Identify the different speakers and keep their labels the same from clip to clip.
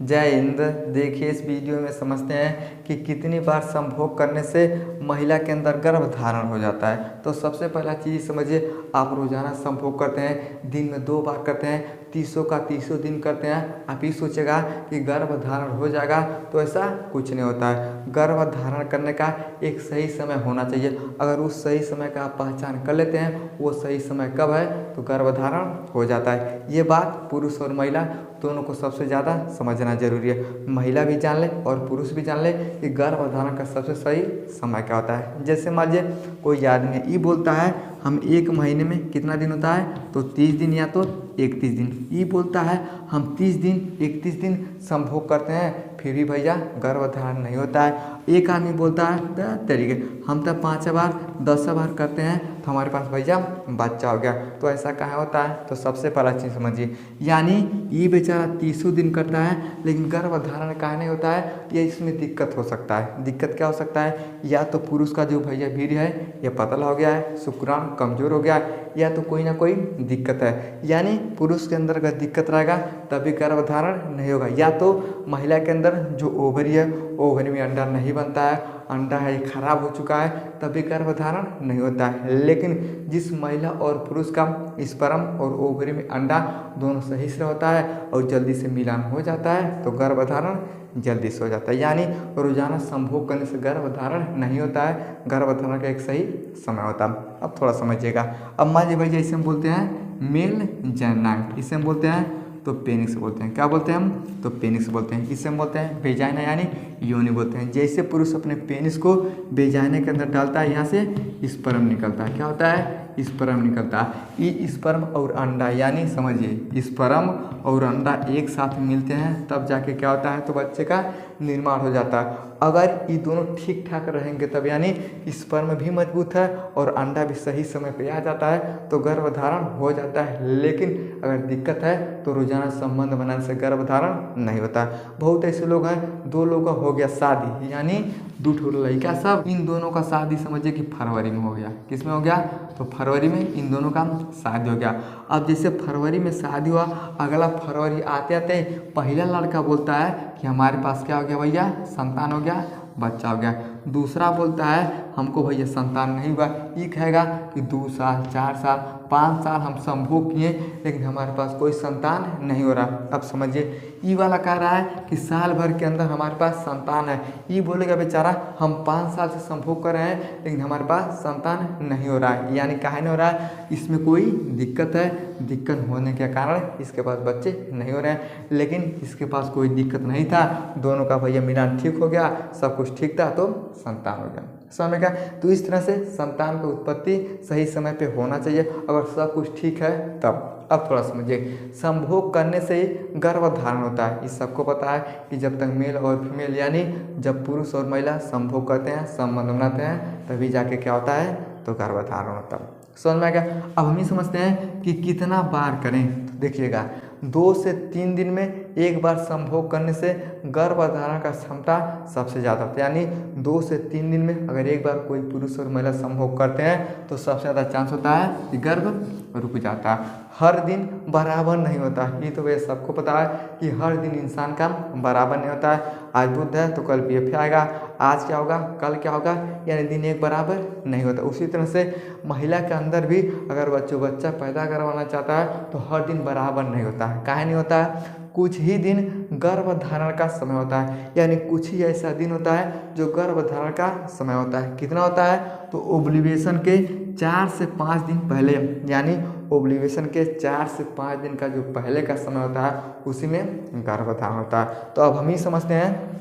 Speaker 1: जय हिंद। देखिए इस वीडियो में समझते हैं कि कितनी बार संभोग करने से महिला के अंदर गर्भ धारण हो जाता है। तो सबसे पहला चीज़ समझिए, आप रोजाना संभोग करते हैं, दिन में 2 बार करते हैं, 30 का 30 दिन करते हैं। आप ये सोचेगा कि गर्भ धारण हो जाएगा, तो ऐसा कुछ नहीं होता है। गर्भ धारण करने का एक सही समय होना चाहिए। अगर उस सही समय का आप पहचान कर लेते हैं, वो सही समय कब है, तो गर्भ धारण हो जाता है। ये बात पुरुष और महिला दोनों को सबसे ज़्यादा समझना जरूरी है। महिला भी जान ले और पुरुष भी जान ले कि गर्भ धारण का सबसे सही समय क्या होता है। जैसे मान लीजिए कोई आदमी ये बोलता है हम 1 महीने में कितना दिन होता है, तो 30 दिन या तो 31 दिन। ये बोलता है हम 30 दिन 31 दिन संभोग करते हैं, फिर भी भैया गर्भ धारण नहीं होता है। एक आदमी बोलता है तरीके हम तो 5 बार 10 बार करते हैं, तो हमारे पास भैया बच्चा हो गया। तो ऐसा कहाँ होता है, तो सबसे पहला चीज़ समझिए, यानी ये बेचारा 30 दिन करता है लेकिन गर्भ धारण कहाँ नहीं होता है। ये इसमें दिक्कत हो सकता है। दिक्कत क्या हो सकता है, या तो पुरुष का जो भैया वीर्य है ये पतला हो गया है, शुक्राणु कमजोर हो गया है, या तो कोई ना कोई दिक्कत है। यानी पुरुष के अंदर अगर दिक्कत रहेगा तभी गर्भ धारण नहीं होगा। या तो महिला के अंदर जो ओवरी है, ओवरी में अंडा नहीं बनता है, अंडा है ये खराब हो चुका है, तभी गर्भ धारण नहीं होता है। लेकिन जिस महिला और पुरुष का स्पर्म और ओवरी में अंडा दोनों सही से होता है और जल्दी से मिलान हो जाता है, तो गर्भ धारण जल्दी से हो जाता है। यानी रोजाना संभोग करने से गर्भ धारण नहीं होता है। गर्भ धारण का एक सही समय होता है। अब थोड़ा समझिएगा। अब मान लीजिए भैया इसे हम बोलते हैं मेल जननांग, इसे हम बोलते हैं तो पेनिस बोलते हैं। क्या बोलते हैं हम, तो पेनिस बोलते हैं। इसे हम बोलते हैं वेजाइना यानी योनि बोलते हैं। जैसे पुरुष अपने पेनिस को वेजाइना के अंदर डालता है, यहाँ से स्पर्म निकलता है। क्या होता है, स्पर्म निकलता है। ये स्पर्म और अंडा यानी समझिए स्पर्म और अंडा एक साथ मिलते हैं, तब जाके क्या होता है, तो बच्चे का निर्माण हो जाता है। अगर ये दोनों ठीक ठाक रहेंगे तब यानी स्पर्म भी मजबूत है और अंडा भी सही समय पे आ जाता है, तो गर्भ धारण हो जाता है। लेकिन अगर दिक्कत है तो रोजाना संबंध बनाने से गर्भ धारण नहीं होता। बहुत ऐसे लोग हैं, 2 लोगों का हो गया शादी, यानी 2 ठो लड़का, सब इन दोनों का शादी समझिए कि फरवरी में हो गया। किस में हो गया, तो फरवरी में इन दोनों का शादी हो गया। अब जैसे फरवरी में शादी हुआ, अगला फरवरी आते आते पहला लड़का बोलता है कि हमारे पास क्या हो गया भैया, संतान हो गया, बच्चा हो गया। दूसरा बोलता है हमको भैया संतान नहीं हुआ। ये कहेगा कि 2 साल 4 साल 5 साल हम संभोग किए लेकिन हमारे पास कोई संतान नहीं हो रहा। अब समझिए ये वाला कह रहा है कि साल भर के अंदर हमारे पास संतान है। ये बोलेगा बेचारा हम 5 साल से संभोग कर रहे हैं लेकिन हमारे पास संतान नहीं हो रहा है। यानी काहे नहीं हो रहा है, इसमें कोई दिक्कत है। दिक्कत होने के कारण इसके पास बच्चे नहीं हो रहे हैं। लेकिन इसके पास कोई दिक्कत नहीं था, दोनों का भैया मिलान ठीक हो गया, सब कुछ ठीक था, तो संतान हो गया। समझ गया। तो इस तरह से संतान की उत्पत्ति सही समय पे होना चाहिए, अगर सब कुछ ठीक है तब। अब थोड़ा समझिए, संभोग करने से ही गर्भ धारण होता है। इस सबको पता है कि जब तक मेल और फीमेल यानी जब पुरुष और महिला संभोग करते हैं, संबंध बनाते हैं, तभी जाके क्या होता है, तो गर्भ धारण होता है। समझ में आ गया। अब हम ही समझते हैं कि कितना बार करें। तो देखिएगा 2 से 3 दिन में एक बार संभोग करने से गर्भ धारण का क्षमता सबसे ज़्यादा होता है। यानी 2 से 3 दिन में अगर एक बार कोई पुरुष और महिला संभोग करते हैं तो सबसे ज़्यादा चांस होता है कि गर्भ रुक जाता है। हर दिन बराबर नहीं होता, ये तो वह सबको पता है कि हर दिन इंसान का बराबर नहीं होता है। आज बुध है तो कल पीएफ आएगा, आज क्या होगा कल क्या होगा, यानी दिन एक बराबर नहीं होता। उसी तरह से महिला के अंदर भी अगर बच्चा पैदा करवाना चाहता है तो हर दिन बराबर नहीं होता है। काहे नहीं होता है, कुछ ही दिन गर्भ धारण का समय होता है। यानी कुछ ही ऐसा दिन होता है जो गर्भ धारण का समय होता है। कितना होता है, तो ओव्यूलेशन के 4 से 5 दिन पहले, यानी ओव्यूलेशन के 4 से 5 दिन का जो पहले का समय होता है उसी में गर्भ धारण होता है। तो अब हम ही समझते हैं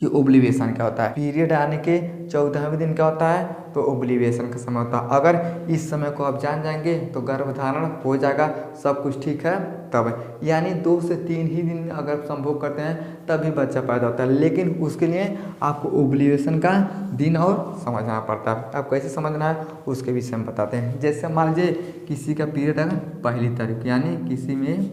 Speaker 1: कि ओव्यूलेशन क्या होता है। पीरियड आने के 14वें दिन क्या होता है, तो ओव्यूलेशन का समय होता है। अगर इस समय को आप जान जाएंगे तो गर्भ धारण हो जाएगा, सब कुछ ठीक है तब। यानी 2 से 3 ही दिन अगर संभोग करते हैं तभी बच्चा पैदा होता है। लेकिन उसके लिए आपको ओव्यूलेशन का दिन और समझना पड़ता है। अब कैसे समझना है उसके विषय में बताते हैं। जैसे मान लीजिए किसी का पीरियड अगर 1 तारीख, यानी किसी में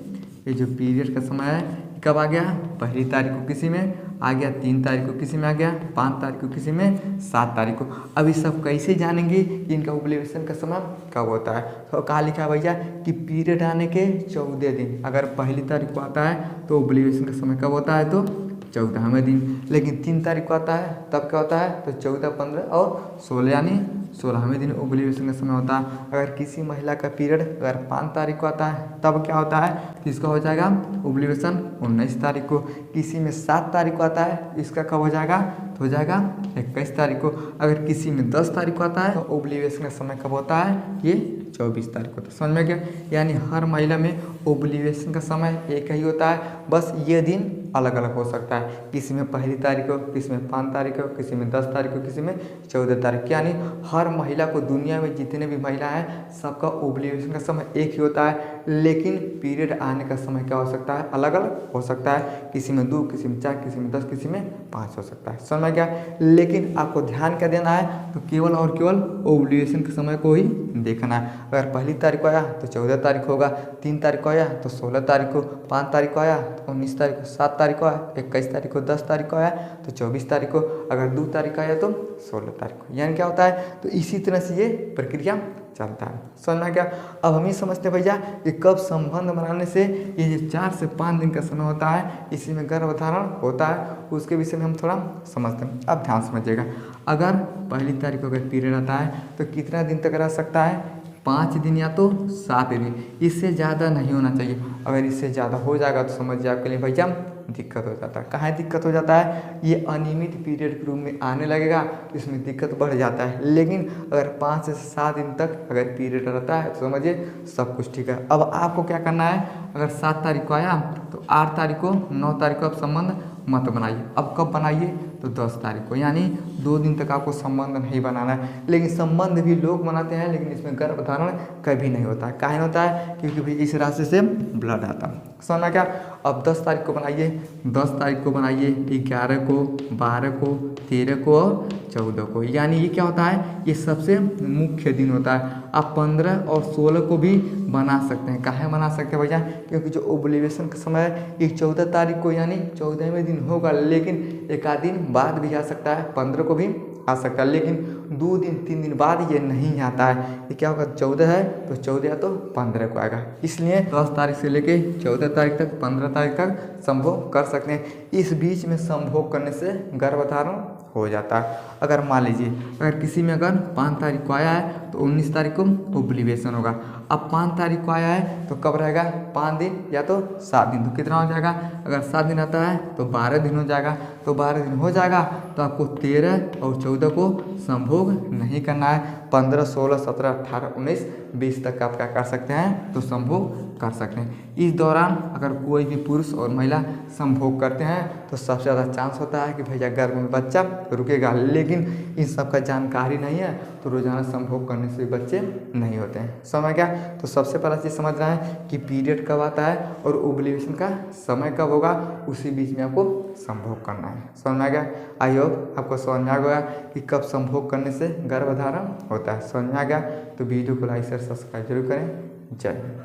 Speaker 1: ये जो पीरियड का समय है कब आ गया, 1 तारीख को, किसी में आ गया 3 तारीख को, किसी में आ गया 5 तारीख को, किसी में 7 तारीख को। अब ये सब कैसे जानेंगे कि इनका ओव्यूलेशन का समय कब होता है? तो कहा लिखा है भैया कि पीरियड आने के 14 दिन, अगर पहली तारीख को आता है तो ओव्यूलेशन का समय कब होता है? तो 14वें दिन। लेकिन 3 तारीख को आता है तब क्या होता है? तो 14, 15 और 16 यानी 16वें दिन ओव्यूलेशन का समय होता है। अगर किसी महिला का पीरियड अगर 5 तारीख को आता है तब क्या होता है? तो इसका हो जाएगा ओव्यूलेशन 19 तारीख को। किसी में 7 तारीख को आता है, इसका कब हो जाएगा? तो हो जाएगा 21 तारीख को। अगर किसी में 10 तारीख को आता है तो ओव्यूलेशन का समय कब होता है? ये 24 तारीख को। तो समझ में गया? यानी हर महिला में ओव्यूलेशन का समय एक ही होता है, बस ये दिन अलग अलग हो सकता है। किसी में पहली तारीख को, किसी में 5 तारीख को, किसी में 10 तारीख को, किसी में 14 तारीख। यानी हर महिला को, दुनिया में जितने भी महिला हैं सबका ओव्यूलेशन का समय एक ही होता है, लेकिन पीरियड आने का समय क्या हो सकता है? अलग अलग हो सकता है। किसी में 2, किसी में 4, किसी में 10, किसी में 5 हो सकता है। समझ गया? लेकिन आपको ध्यान क्या देना है? तो केवल और केवल ओव्यूलेशन के समय को ही देखना है। अगर पहली तारीख को आया तो 14 तारीख होगा, 3 तारीख को आया तो 16 तारीख को, 5 तारीख को आया तो 19 तारीख को, 7 तारीख को आया 21 तारीख को, 10 तारीख को आया तो 24 तारीख को, अगर 2 तारीख आया तो 16 तारीख को। यानी क्या होता है? तो इसी तरह से ये प्रक्रिया चलता है। समझ में क्या? अब हम ही समझते हैं भैया कि कब संबंध बनाने से ये 4 से 5 दिन का समय होता है, इसी में गर्भधारण होता है, उसके विषय में हम थोड़ा समझते हैं। अब ध्यान समझिएगा, अगर पहली तारीख को अगर पीरियड आता है तो कितना दिन तक रह सकता है? 5 दिन या तो 7 दिन, इससे ज़्यादा नहीं होना चाहिए। अगर इससे ज़्यादा हो जाएगा तो समझिए आपके लिए भैया दिक्कत हो जाता है। कहाँ दिक्कत हो जाता है? ये अनियमित पीरियड के रूप में आने लगेगा, इसमें दिक्कत बढ़ जाता है। लेकिन अगर 5 से 7 दिन तक अगर पीरियड रहता है तो समझिए सब कुछ ठीक है। अब आपको क्या करना है? अगर 7 तारीख को आया तो 8 तारीख को, 9 तारीख को आप संबंध मत बनाइए। अब कब बनाइए? तो 10 तारीख को, यानी 2 दिन तक आपको संबंध नहीं बनाना है। लेकिन संबंध भी लोग बनाते हैं, लेकिन इसमें गर्भधारण कभी नहीं होता है। काहे होता है? क्योंकि भाई इस राशि से ब्लड आता है। समझना क्या? अब 10 तारीख को बनाइए, 10 तारीख को बनाइए, 11 को, 12 को, 13 को और 14 को। यानी ये क्या होता है? ये सबसे मुख्य दिन होता है। आप 15 और 16 को भी बना सकते हैं। काहे बना सकते हैं भैया? क्योंकि जो ओव्यूलेशन का समय है ये 14 तारीख को यानी 14वें दिन होगा, लेकिन एक आध दिन बाद भी आ सकता है, 15 को भी आ सकता है, लेकिन 2 दिन 3 दिन बाद ये नहीं आता है। ये क्या होगा? 14 है तो 14 या तो 15 को आएगा। इसलिए 10 तारीख से लेके 14 तारीख तक, 15 तारीख तक संभोग कर सकते हैं। इस बीच में संभोग करने से गर्भधारण हो जाता है। अगर मान लीजिए अगर किसी में अगर 5 तारीख को आया है तो 19 तारीख को ओव्यूलेशन होगा। अब 5 तारीख को आया है तो कब रहेगा? 5 दिन या तो 7 दिन। तो कितना हो जाएगा? अगर 7 दिन आता है तो 12 दिन हो जाएगा। तो 12 दिन हो जाएगा तो आपको 13 और 14 को संभोग नहीं करना है। 15, 16, 17, 18, 19, 20 तक आप क्या कर सकते हैं? तो संभोग कर सकते हैं। इस दौरान अगर कोई भी पुरुष और महिला संभोग करते हैं तो सबसे ज़्यादा चांस होता है कि भैया गर्भ में बच्चा रुकेगा। लेकिन इन सब का जानकारी नहीं है तो रोजाना संभोग करने से बच्चे नहीं होते हैं। समझ गया? तो सबसे पहला चीज़ समझना है कि पीरियड कब आता है और ओव्यूलेशन का समय कब होगा, उसी बीच में आपको संभोग करना है। समझ में आ गया? आई होप आपको समझ में आ गया कि कब संभोग करने से गर्भधारण होता है। समझ में आ गया? तो वीडियो को लाइक शेयर सब्सक्राइब जरूर करें। जय हिंद।